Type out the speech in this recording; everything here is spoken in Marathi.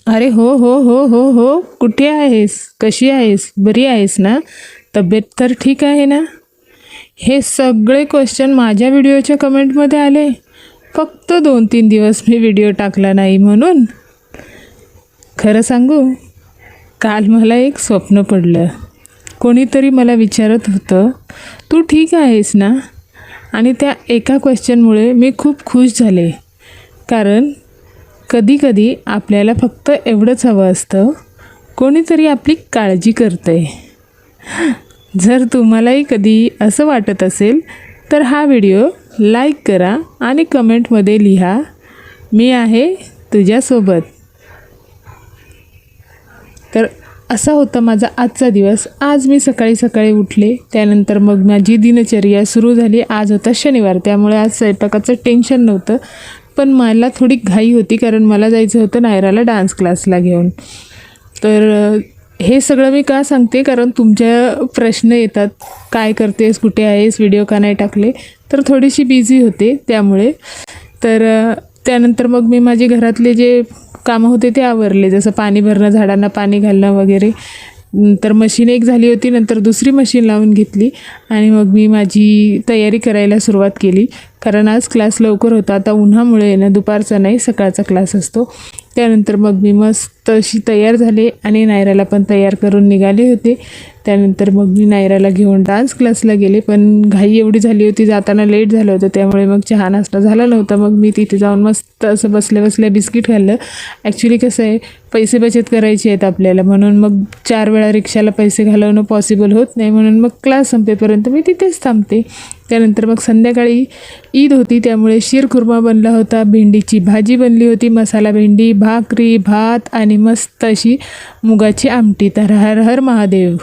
अरे हो हो हो हो हो, कुठे आहेस? कशी आहेस? बरी आहेस ना? तब्येत तर ठीक आहे ना? हे सगळे क्वेश्चन माझ्या व्हिडिओच्या कमेंटमध्ये आले. फक्त 2-3 दिवस मी व्हिडिओ टाकला नाही म्हणून. खरं सांगू, काल मला एक स्वप्न पडलं. कोणीतरी मला विचारत होतं, तू ठीक आहेस ना? आणि त्या एका क्वेश्चनमुळे मी खूप खुश झाले. कारण कधी-कधी आपल्याला फक्त एवढंच हवं असतं, कोणीतरी आपली काळजी करतंय. जर तुम्हालाही कधी असं वाटत असेल, तर हा व्हिडिओ लाईक करा आणि कमेंटमध्ये लिहा, मी आहे तुझ्यासोबत. तर असा होता माझा आजचा दिवस. आज मी सकाळी सकाळी उठले, त्यानंतर मग माझी दिनचर्या सुरू झाली. आज होता शनिवार, त्यामुळे आज स्वयंपाकाचं टेन्शन नव्हतं. पण मला थोडी घाई होती, कारण मला जायचं होतं नायराला डान्स क्लासला घेऊन. तर हे सगळं मी का सांगते, कारण तुमच्या प्रश्न येतात, काय करतेस, कुठे आहेस, व्हिडिओ का नाही टाकले. तर थोडीशी बिझी होते त्यामुळे. तर त्यानंतर मग मी माझे घरातले जे कामं होते ते आवरले, जसं पाणी भरणं, झाडांना पाणी घालणं वगैरे. नंतर मशीन एक झाली होती, नंतर दुसरी मशीन लावून घेतली आणि मग मी माझी तयारी करायला सुरुवात केली. कारण आज क्लास लवकर होता. आता उन्हामुळे ना दुपारचा नाही, सकाळचा क्लास असतो. त्यानंतर मग मी मस्त अशी तयार झाले आणि नायराला पण तयार करून निघाले होते. त्यानंतर मग मी नायराला घेऊन डान्स क्लासला गेले. पण घाई एवढी झाली होती, जाताना लेट झालं होतं, त्यामुळे मग चहा नाश्ता झाला नव्हता. मग मी तिथे जाऊन मस्त असं बसल्या बसल्या बिस्किट खाल्लं. ॲक्च्युली कसं आहे, पैसे बचत करायचे आहेत आपल्याला, म्हणून मग 4 वेळा रिक्षाला पैसे घालवणं पॉसिबल होत नाही, म्हणून मग क्लास संपेपर्यंत मी तिथेच थांबते. त्यानंतर मग संध्याकाळी ईद होती, त्यामुळे शीरखुर्मा बनला होता, भेंडीची भाजी बनली होती, मसाला भेंडी, भाकरी, भात आणि मस्त अशी मुगाची आमटी. तर हर हर महादेव.